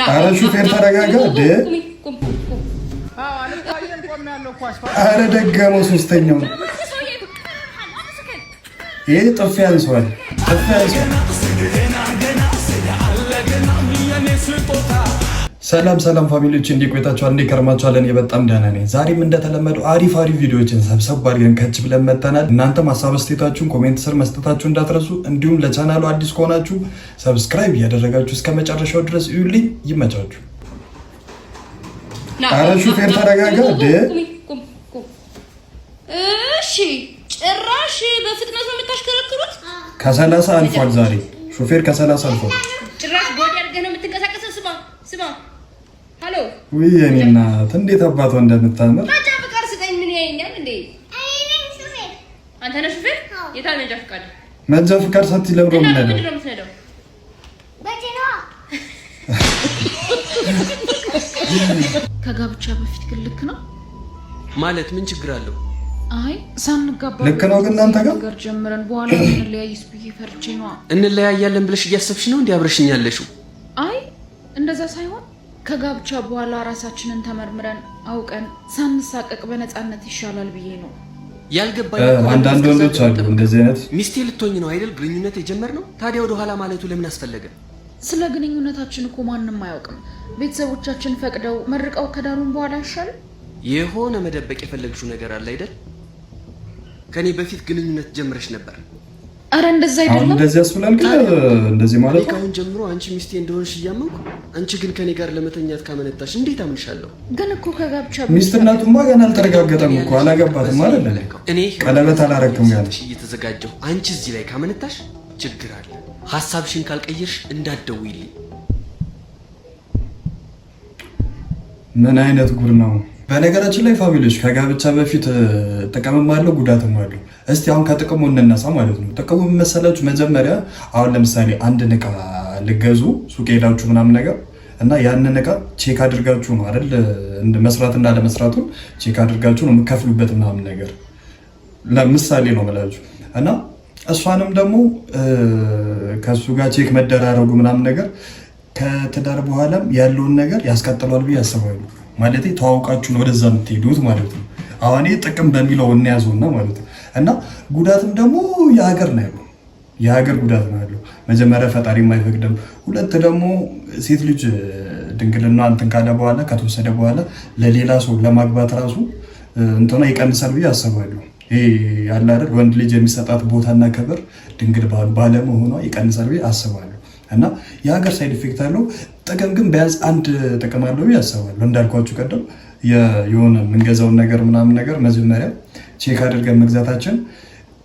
አረ ሹፌር ተረጋጋ እንዴ! አረ ደገመው ሶስተኛው ይሄ ጥፊ ያንሷል። ሰላም ፋሚሊዎች እንዴት ቆይታችኋል? እንዴት ከርማችኋል? እኔ በጣም ደህና ነኝ። ዛሬም እንደተለመደው አሪፍ ቪዲዮዎችን ሰብሰብ አድርገን ከች ብለን መጥተናል። እናንተም ሀሳብ አስተያየታችሁን ኮሜንት ስር መስጠታችሁ እንዳትረሱ። እንዲሁም ለቻናሉ አዲስ ከሆናችሁ ሰብስክራይብ እያደረጋችሁ እስከ መጨረሻው ድረስ እዩልኝ። ይመቻችሁ። አረ ሹፌር ተረጋጋ እንዴ! እሺ ጭራሽ በፍጥነት ነው የምታሽከረክሩት? ከ30 አልፏል ዛሬ ሹፌር ከ30 አልፏል። ጭራሽ ቦዲ አድርገህ ነው የምትንቀሳቀሰው? ስማ ሃሎ ወይ የኔ እናት እንዴት አባቷ እንደምታምር። መንጃ ፍቃድ ስጠኝ። ምን ያየኛል እንዴ? ሹፌር አንተ ነህ ሹፌር? የታል መንጃ ፍቃድ? መንጃ ፍቃድ ሳትይ ለምን ነው የምንሄደው? ከጋብቻ በፊት ግን ልክ ነው ማለት ምን ችግር አለው? አይ ሳንጋባ ልክ ነው ግን እናንተ ጋር ጀምረን በኋላ እንለያይስ ብዬ ፈርቼ ነው። እንለያያለን ብለሽ እያሰብሽ ነው እንዴ አብረሽኝ ያለሽው? አይ እንደዛ ሳይሆን ከጋብቻ በኋላ ራሳችንን ተመርምረን አውቀን ሳንሳቀቅ በነፃነት ይሻላል ብዬ ነው። ያልገባኝ አንዳንድ ወንዶች አሉ እንደዚህ አይነት ሚስቴ ልትሆኝ ነው አይደል ግንኙነት የጀመርነው? ታዲያ ወደ ኋላ ማለቱ ለምን አስፈለገ? ስለ ግንኙነታችን እኮ ማንም አያውቅም። ቤተሰቦቻችን ፈቅደው መርቀው ከዳሩን በኋላ ይሻል። የሆነ መደበቅ የፈለግሽው ነገር አለ አይደል? ከኔ በፊት ግንኙነት ጀምረሽ ነበር። አረ እንደዛ አይደለም። እንደዚህ ያስብላል ግን እንደዚህ ማለት ነው። ከአሁን ጀምሮ አንቺ ሚስቴ እንደሆንሽ እያመንኩ አንቺ ግን ከኔ ጋር ለመተኛት ካመነታሽ እንዴት አምንሻለሁ? ግን እኮ ከጋብቻ ሚስትነቱማ ገና አልተረጋገጠም እኮ አላገባትም አይደል? እኔ ቀለበት አላረክም ገና እየተዘጋጀሁ አንቺ እዚህ ላይ ካመነታሽ ችግር አለ። ሐሳብሽን ካልቀየርሽ እንዳትደውይልኝ። ምን አይነት ጉድ ነው? በነገራችን ላይ ፋሚሊዎች ከጋብቻ በፊት ጥቅምም አለው ጉዳትም አለው። እስቲ አሁን ከጥቅሙ እንነሳ ማለት ነው። ጥቅሙ መሰላችሁ? መጀመሪያ አሁን ለምሳሌ አንድን እቃ ልገዙ ሱቅ ሄዳችሁ ምናምን ነገር እና ያንን እቃ ቼክ አድርጋችሁ ነው አይደል መስራት እና ለመስራቱን ቼክ አድርጋችሁ ነው የምከፍሉበት ምናምን ነገር ለምሳሌ ነው ማለት እና እሷንም ደግሞ ከሱ ጋር ቼክ መደራረጉ ምናምን ነገር ከትዳር በኋላም ያለውን ነገር ያስቀጥላል ብዬ ያስባሉ። ማለት ተዋውቃችሁ ነው ወደዛ የምትሄዱት ማለት ነው። አሁን ጥቅም በሚለው እናያዘውና ማለት ነው። እና ጉዳትም ደግሞ የሀገር ነው ያለው፣ የሀገር ጉዳት ነው ያለው። መጀመሪያ ፈጣሪ የማይፈቅድም፣ ሁለት ደግሞ ሴት ልጅ ድንግልና እንትን ካለ በኋላ ከተወሰደ በኋላ ለሌላ ሰው ለማግባት ራሱ እንትና ይቀንሳል ብዬ አስባለሁ። ይሄ ያለ አይደል ወንድ ልጅ የሚሰጣት ቦታና ክብር ድንግል ባለመሆኗ ይቀንሳል ብዬ አስባለሁ። እና የሀገር ሳይድ ኢፌክት አለው። ጥቅም ግን ቢያንስ አንድ ጥቅም አለው ብዬ አስባለሁ። እንዳልኳችሁ ቀደም የሆነ የምንገዛውን ነገር ምናምን ነገር መጀመሪያ ቼክ አድርገን መግዛታችን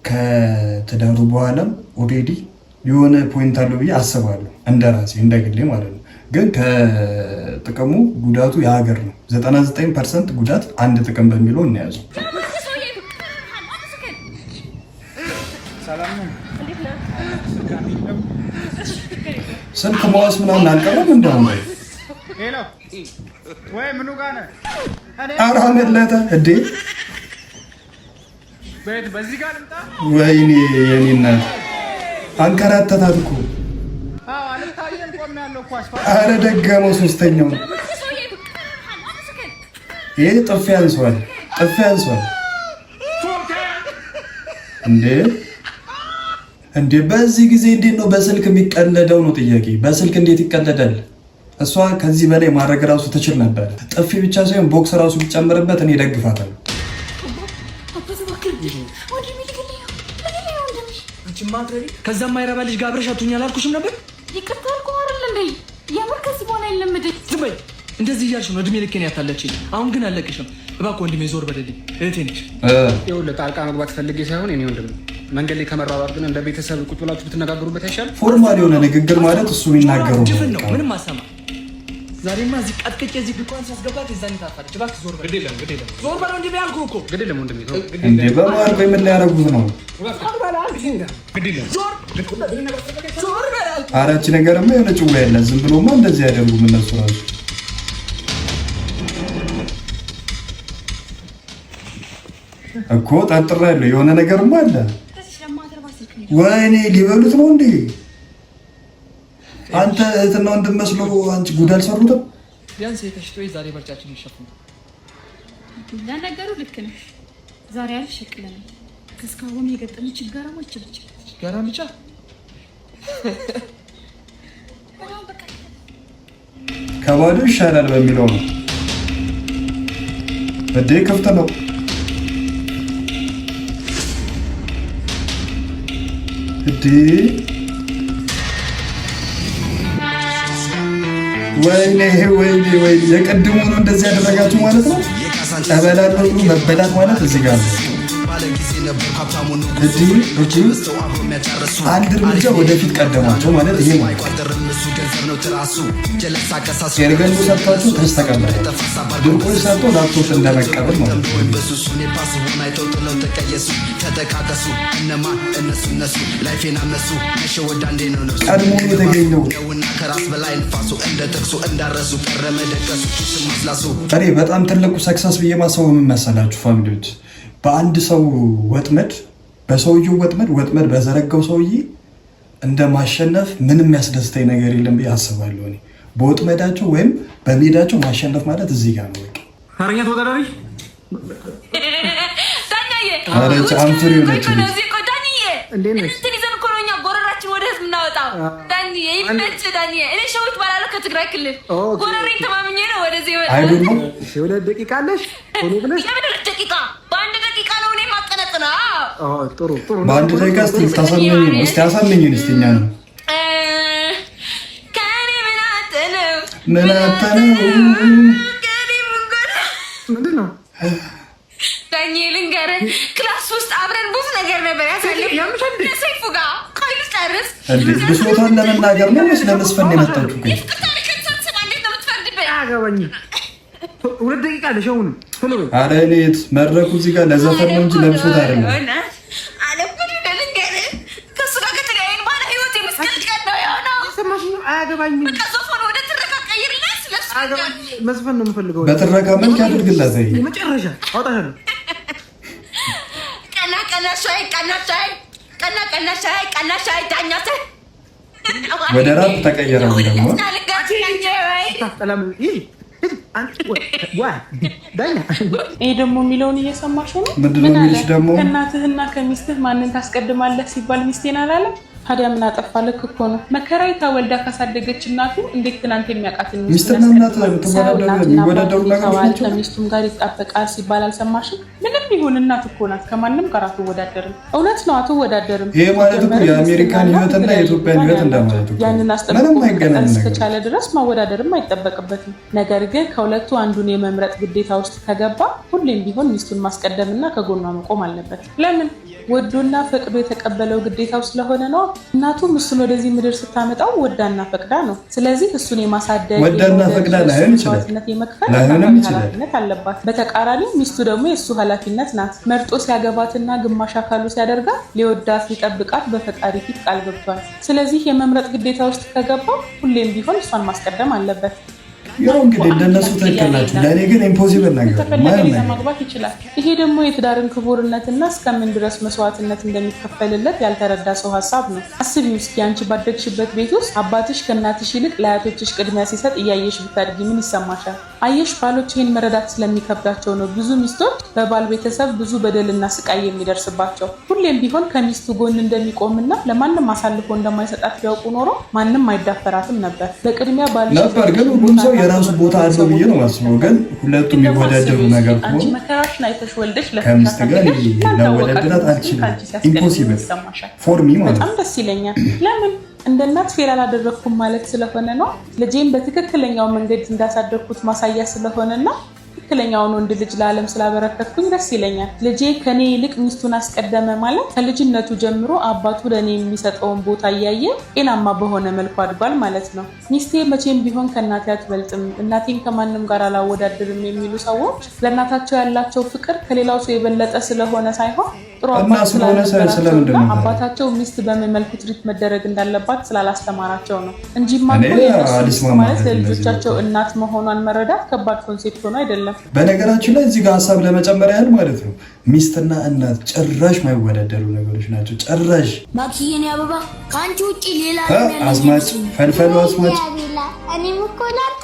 ከትዳሩ በኋላም ኦልሬዲ የሆነ ፖይንት አለው ብዬ አስባለሁ፣ እንደራሴ እንደግሌ ማለት ነው። ግን ከጥቅሙ ጉዳቱ የሀገር ነው። 99% ጉዳት አንድ ጥቅም በሚለው እናያዘው። ስልክ ማዋስ ምናምን አልቀረም እንደውም ሄሎ ወይ ምኑ ጋር ነህ? ኧረ አመለጠ እንዴ! በዚህ ጋር ልምጣ? ወይኔ የኔ እናት አንከራተታት እኮ። አዎ አልታየም ቆም ያለው እኮ አስፋልት። ኧረ ደገመው ሶስተኛው ይሄ ጥፊ ያንሷል እንዴ! በዚህ ጊዜ እንዴት ነው በስልክ የሚቀለደው ነው ጥያቄ። በስልክ እንዴት ይቀለዳል? እሷ ከዚህ በላይ ማድረግ ራሱ ትችል ነበር። ጥፊ ብቻ ሳይሆን ቦክስ ራሱ ቢጨምርበት እኔ ደግፋታለሁ። ከዛ ማይረባ ልጅ ጋር አብረሽ አትሁኝ አላልኩሽም ነበር? ይቅርታ አልኩህ አይደል እንዴ? የምር ከዚህ በኋላ አይለምደኝ። ዝም በይ። እንደዚህ እያልሽ ነው እድሜ ልኬን ያታለችኝ። አሁን ግን አለቅሽም። እባክህ ወንድሜ ዞር በልልኝ። እህቴ ነሽ። ይኸውልህ ጣልቃ መግባት ፈልጌ ሳይሆን እኔ ወንድም መንገድ ላይ ከመራባር ግን እንደ ቤተሰብ ቁጭ ብላችሁ ብትነጋገሩበት አይሻልም? ፎርማል የሆነ ንግግር ማለት እሱ የሚናገሩ ነው። ምንም አሰማ ዛሬማ እዚህ ቀጥቅጬ እዚህ ቢቋን ሲያስገባት የዛኔ ታፋለች። እባክህ ዞር በል። ግድ የለም ዞር በል ወንድሜ ያልኩህ እኮ። ግድ የለም ወንድሜ እንዴ በማር ቆይ ምን ሊያደርጉት ነው? ኧረ እቺ ነገርማ የሆነ ጭዋ የለ። ዝም ብሎማ እንደዚህ ያደርጉም እነሱ ራሱ። እኮ ጠርጥሬያለሁ የሆነ ነገርማ አለ። ወይኔ ሊበሉት ነው እንዴ? አንተ እህትና ወንድም መስሎ አንቺ ጉድ አልሰሩትም። ቢያንስ የተሽቶ ዛሬ ምርጫችን ይሸፍኑ። ለነገሩ ልክ ነሽ። ዛሬ አልሸቅለንም። ከስካሁን የገጠመች ጋራሞች ብቻ ጋራም ብቻ ከባዶ ይሻላል በሚለው ነው። በዴ ክፍት ነው። እዴ ወይኔ የቀድሞ ነው እንደዚህ ያደረጋችሁ ማለት ነው። ጠበላለው መበላት ማለት እዚህ ጋር ነው። አንድ እርምጃ ወደፊት ቀደማቸው ማለት ይሄ ነው። ኤርገንዶ ሰርታችሁ ተስ ተቀበለ ድርቆች ሰርቶ ላፕቶፕ እንደመቀበል ማለት ነው። ቀድሞ የተገኘው እኔ በጣም ትልቁ ሰክሰስ ብዬ ማሰቡ ምን መሰላችሁ ፋሚሊዎች? በአንድ ሰው ወጥመድ፣ በሰውየው ወጥመድ በዘረጋው ሰውዬ እንደ ማሸነፍ ምንም ያስደስተኝ ነገር የለም ብዬ አስባለሁ። እኔ በወጥመዳቸው ወይም በሜዳቸው ማሸነፍ ማለት እዚህ ጋር ነው። ታረኛ ተወዳዳሪ ዳኛዬ አንፍሪ ሆነች እኔ ሸዊት ባላለ ከትግራይ ክልል ጎረሬን ተማምኜ ነው ወደዚህ አይደል ነው። 2 ደቂቃ አለሽ ሆኖ ብለሽ ደቂቃ በአንድ ደቂቃ ነው እኔ ማጠነጥና ጥሩ በአንድ ደቂቃ እስቲ ታሳምኝ ነው። እስቲ አሳምኝ እስቲ እኛ ነው ከኔ ምን አተነው ምንድን ነው ዳኜ ልንገርህ፣ ክላስ ውስጥ አብረን ብዙ ነገር ነበር ያሳለፍን ከሰይፉ ጋር ቆይ ልጨርስ። ብሶቷን ለመናገር ነው ወይስ ለመስፈን ነው የመጣችው? አያገባኝም። 2 ደቂቃ አለሽ አሁን ቶሎ በይ። ኧረ እኔት መድረኩ እዚህ ጋር ለዘፈን ነው እንጂ ለብሶት አይደለም። ከእሱ ጋር ከተለያየን በኋላ ህይወት የመስቀልቀል ነው የሆነው። አያገባኝም። መስፈን ነው የምፈልገው። በትረካ መልክ ያድርግላት። መጨረሻ አውጣሻለሁ። ቀና ሻይ ዳኛት ወደ ራፕ ተቀየረ ደግሞ ይሄ ደግሞ የሚለውን እየሰማሽ ነው። ምንድን ነው የሚልሽ ደግሞ? ከእናትህና ከሚስትህ ማንን ታስቀድማለህ ሲባል ሚስቴን አላለም። ታዲያ ምን አጠፋ? ልክ እኮ ነው። መከራይታ ወልዳ ካሳደገች እናቱ እንዴት ትናንት የሚያውቃትን ሚስትና እናት የሚወዳደሩ ነገሮች ከሚስቱም ጋር ይጣበቃል ሲባል አልሰማሽም? ምንም ይሁን እናት እኮ ናት። ከማንም ጋር አትወዳደርም። እውነት ነው፣ አትወዳደርም። ይሄ ማለት እኮ የአሜሪካን ህይወትና የኢትዮጵያን ህይወት እንደማለት ነው። ያንን አስጠብቆ መቀጠል እስከቻለ ድረስ ማወዳደርም አይጠበቅበትም። ነገር ግን ከሁለቱ አንዱን የመምረጥ ግዴታ ውስጥ ከገባ ሁሌም ቢሆን ሚስቱን ማስቀደምና ከጎኗ መቆም አለበት። ለምን? ወዶና ፈቅዶ የተቀበለው ግዴታው ስለሆነ ነው። እናቱም እሱን ወደዚህ ምድር ስታመጣው ወዳና ፈቅዳ ነው። ስለዚህ እሱን የማሳደግ ወዳና ፈቅዳ ላይሆን ይችላል፣ ኃላፊነት አለባት። በተቃራኒው ሚስቱ ደግሞ የእሱ ኃላፊነት ናት። መርጦ ሲያገባትና ግማሽ አካሉ ሲያደርጋት ሊወዳት ሊጠብቃት በፈጣሪ ፊት ቃል ገብቷል። ስለዚህ የመምረጥ ግዴታ ውስጥ ከገባ ሁሌም ቢሆን እሷን ማስቀደም አለበት። ያው እንግዲህ እንደነሱ ትክክል ናቸው። ለእኔ ግን ኢምፖሲብል ነገር ማግባት ይችላል። ይሄ ደግሞ የትዳርን ክቡርነትና እስከምን ድረስ መስዋዕትነት እንደሚከፈልለት ያልተረዳ ሰው ሀሳብ ነው። አስቢው እስኪ አንቺ ባደግሽበት ቤት ውስጥ አባትሽ ከእናትሽ ይልቅ ለአያቶችሽ ቅድሚያ ሲሰጥ እያየሽ ብታድጊ ምን ይሰማሻል? አየሽ፣ ባሎች ይህን መረዳት ስለሚከብዳቸው ነው ብዙ ሚስቶች በባል ቤተሰብ ብዙ በደልና ስቃይ የሚደርስባቸው። ሁሌም ቢሆን ከሚስቱ ጎን እንደሚቆምና ለማንም አሳልፎ እንደማይሰጣት ቢያውቁ ኖሮ ማንም አይዳፈራትም ነበር። በቅድሚያ ባል ነበር ግን ሁሉም ሰው የራሱ ቦታ አለው ብዬ ነው የማስበው። ግን ሁለቱም የሚወዳደሩ ነገር አንቺ መከራሽን አይተሽ ወልደሽ ከሚስት ጋር ላወዳደራት አልችልም። ኢምፖሲብል ፎር ሚ ማለት በጣም ደስ ይለኛል። ለምን? እንደ እናት ፌል አላደረግኩም ማለት ስለሆነ ነው። ልጄን በትክክለኛው መንገድ እንዳሳደግኩት ማሳያ ስለሆነና ትክክለኛውን ወንድ ልጅ ለዓለም ስላበረከትኩኝ ደስ ይለኛል። ልጄ ከኔ ይልቅ ሚስቱን አስቀደመ ማለት ከልጅነቱ ጀምሮ አባቱ ለእኔ የሚሰጠውን ቦታ እያየ ጤናማ በሆነ መልኩ አድጓል ማለት ነው። ሚስቴ መቼም ቢሆን ከእናቴ አትበልጥም፣ እናቴን ከማንም ጋር አላወዳድርም የሚሉ ሰዎች ለእናታቸው ያላቸው ፍቅር ከሌላው ሰው የበለጠ ስለሆነ ሳይሆን ጥሩ አባት ስላልነበራቸውና አባታቸው ሚስት በምን መልኩ ትሪት መደረግ እንዳለባት ስላላስተማራቸው ነው እንጂ ማለት ለልጆቻቸው እናት መሆኗን መረዳት ከባድ ኮንሴፕት ሆኖ አይደለም። በነገራችን ላይ እዚህ ጋር ሀሳብ ለመጨመር ያህል ማለት ነው ሚስትና እናት ጭራሽ ማይወዳደሩ ነገሮች ናቸው። ጭራሽ ማክሲየን አበባ ካንቺ ውጪ ሌላ አስማጭ ፈልፈሉ አስማጭ እኔ ምኮላታ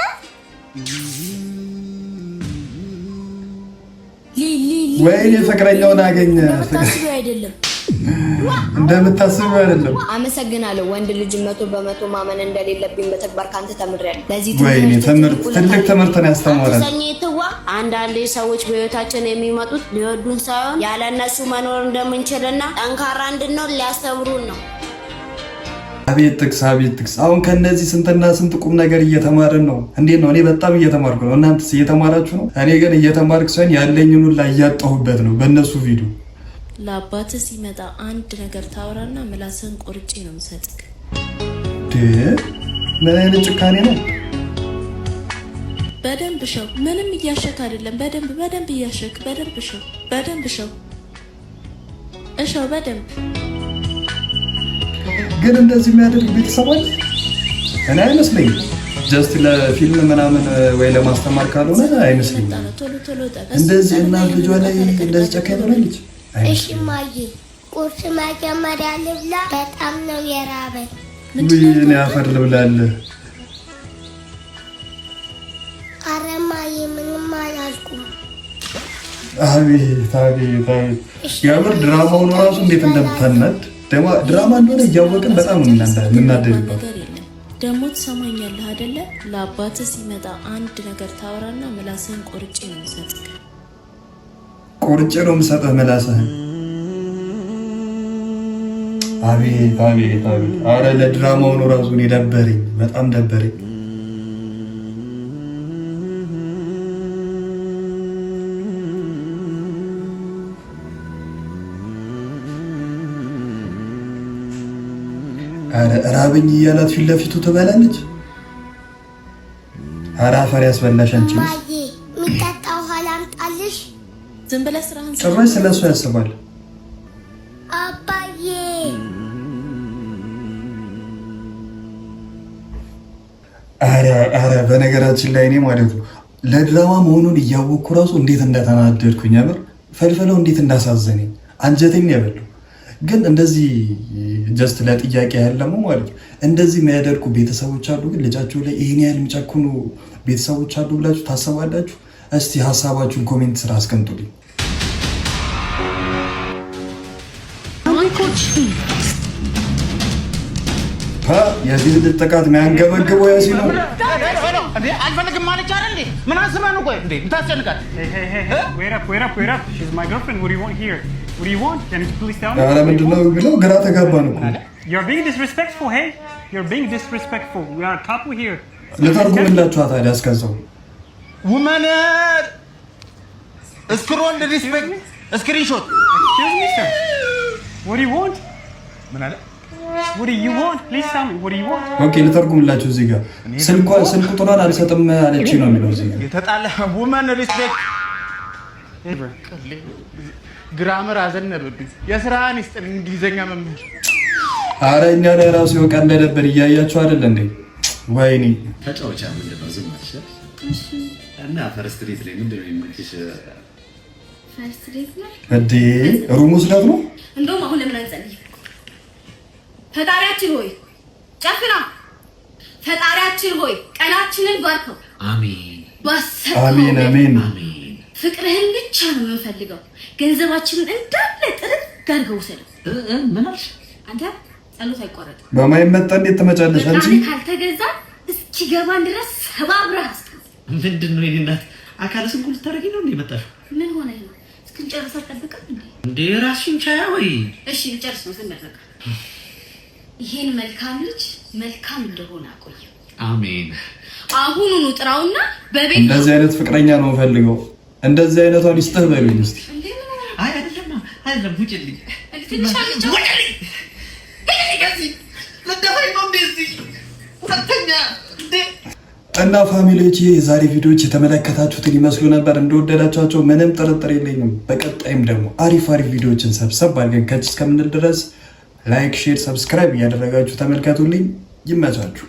ወይኔ ፍቅረኛውን አገኘ። እንደምታስበው አይደለም። አመሰግናለሁ። ወንድ ልጅ 100% ማመን እንደሌለብኝ በተግባር ካንተ ተምሬያለሁ። ለዚህ ወይኔ ትልቅ ትምህርት ነው ያስተማረን። አንዳንዴ ሰዎች በህይወታችን የሚመጡት ሊወዱን ሳይሆን ያለ እነሱ መኖር እንደምንችልና ጠንካራ እንድንሆን ሊያስተምሩን ነው። አቤት ጥቅስ! አሁን ከነዚህ ስንትና ስንት ቁም ነገር እየተማርን ነው። እንዴት ነው? እኔ በጣም እየተማርኩ ነው። እናንተስ እየተማራችሁ ነው? እኔ ግን እየተማርኩ ሳይሆን ያለኝን ሁሉ እያጣሁበት ነው በእነሱ ቪዲዮ። ለአባትህ ሲመጣ አንድ ነገር ታወራና ምላስህን ቆርጬ ነው የምሰጥክ። ምን አይነት ጭካኔ ነው? በደንብ ሸው። ምንም እያሸክ አይደለም። በደንብ እያሸክ በደንብ ሸው። እሸው በደንብ። ግን እንደዚህ የሚያደርግ ቤተሰብ አለ? እኔ አይመስለኝም። ጀስት ለፊልም ምናምን ወይ ለማስተማር ካልሆነ አይመስለኝም። እንደዚህ እናት ልጇ ላይ እንደዚህ ጨካኝ ትሆናለች? እሺ ማዬ፣ ቁርስ መጀመሪያ ልብላ፣ በጣም ነው የራበኝ። ምን ያፈር ልብላለህ? ኧረ ማዬ ምንም አላልኩም። አቤት! የምር ድራማውን ራሱ እንዴት እንደምታናድ ድራማ እንደሆነ እያወቅን በጣም ነው የምናደድበት። ደግሞ ትሰማኛለህ አይደለ? ለአባትህ ሲመጣ አንድ ነገር ታወራና ምላስህን ቆርጬ ነው የምሰጥህ። ቆርጬ ነው የምሰጥህ ምላስህን? አቤት! አረ ለድራማው ነው ራሱ እኔ ደበረኝ፣ በጣም ደበረኝ። አረ ራበኝ እያላት ፊት ለፊቱ ትበላለች። አረ አፈር ያስበላሽ አንቺ። ማዬ የሚጠጣ ውሃ ላምጣልሽ? ዝም ብለህ ስራህን ጭራሽ ስለሱ ያስባል። አባዬ አረ በነገራችን ላይ እኔ ማለት ነው ለድራማ መሆኑን እያወቅኩ ራሱ እንዴት እንደተናደድኩኝ የምር ፈልፈለው እንዴት እንዳሳዘነኝ አንጀቴን ያበላው። ግን እንደዚህ ጀስት ለጥያቄ ያህል ደግሞ ማለት ነው እንደዚህ የሚያደርጉ ቤተሰቦች አሉ። ግን ልጃቸው ላይ ይሄን ያህል የሚጨክኑ ቤተሰቦች አሉ ብላችሁ ታስባላችሁ? እስቲ ሀሳባችሁን ኮሜንት ስራ አስቀምጡልኝ። የዚህ ልጅ ጥቃት የሚያንገበግበው ያሲ ነው። አልፈልግም ማለች አይደል? ምን አስበህ ነው? ቆይ እንዴ ምታስጨንቃት? ኧረ ምንድን ነው የሚለው? ግራ ተጋባን እኮ። ልተርጉምላችኋ ታዲያ እስከዛው ውመን እስክሮል ሪስፔክት ስክሪንሾት ምን አለ? ኦኬ ልተርጉምላችሁ። እዚህ ጋር ስልክ ቁጥሯን አልሰጥም አለች ነው የሚለው እዚህ ጋር የተጣላ ውመን ሪስፔክት ግራመር አዘነበብኝ። የስራህን ይስጥን እንግሊዘኛ መምህር። አረ እኛ ላይ ራሱ ይወቃ እንደነበር እያያችሁ አይደል እንዴ? ወይኔ ተጫወቻ ምንድን ነው ዝም አልሽ? እና ፈርስት ዴት ላይ ምንድን ነው የምልሽ? ፈርስት ዴት ላይ እንዴ ሩሙ ስላት ነው። እንደውም አሁን ለምን አንጸልይ? ፈጣሪያችን ሆይ ጨፍና፣ ፈጣሪያችን ሆይ ቀናችንን ባርከው። አሜን አሜን አሜን። ፍቅርህን ብቻ ነው የምንፈልገው። ገንዘባችንን እንዳለ ጥርት አድርገው ወሰደው። ምን አልሽ አንተ? ጸሎት አይቋረጥም። በማይመጣ እንዴት ትመጫለሽ አንቺ? ካልተገዛ እስኪገባን ድረስ ሰባብረህ አስቀምጥ። ምንድን ነው የእኔ እናት? አካለ ስንኩል ልታደርጊ ነው እንዴ የመጣሽው? ምን ሆነ ነው? እስክንጨርስ አትጠብቅም እንዴ? እንዴ ራስሽን ቻያ ወይ? እሺ ልጨርስ ነው ስንደረጋ። ይሄን መልካም ልጅ መልካም እንደሆነ አቆየው። አሜን። አሁኑኑ ጥራውና በቤት እንደዚህ አይነት ፍቅረኛ ነው ፈልገው። እንደዚህ አይነቷን ይስጥህ በሉኝ እስቲ። አይ አይደለም ውጭልኝ። እና ፋሚሊዎች የዛሬ ቪዲዮዎች የተመለከታችሁትን ይመስሉ ነበር። እንደወደዳችኋቸው ምንም ጥርጥር የለኝም። በቀጣይም ደግሞ አሪፍ ቪዲዮዎችን ሰብሰብ አድርገን ከች እስከምንል ድረስ ላይክ፣ ሼር፣ ሰብስክራይብ እያደረጋችሁ ተመልከቱልኝ። ይመቻችሁ።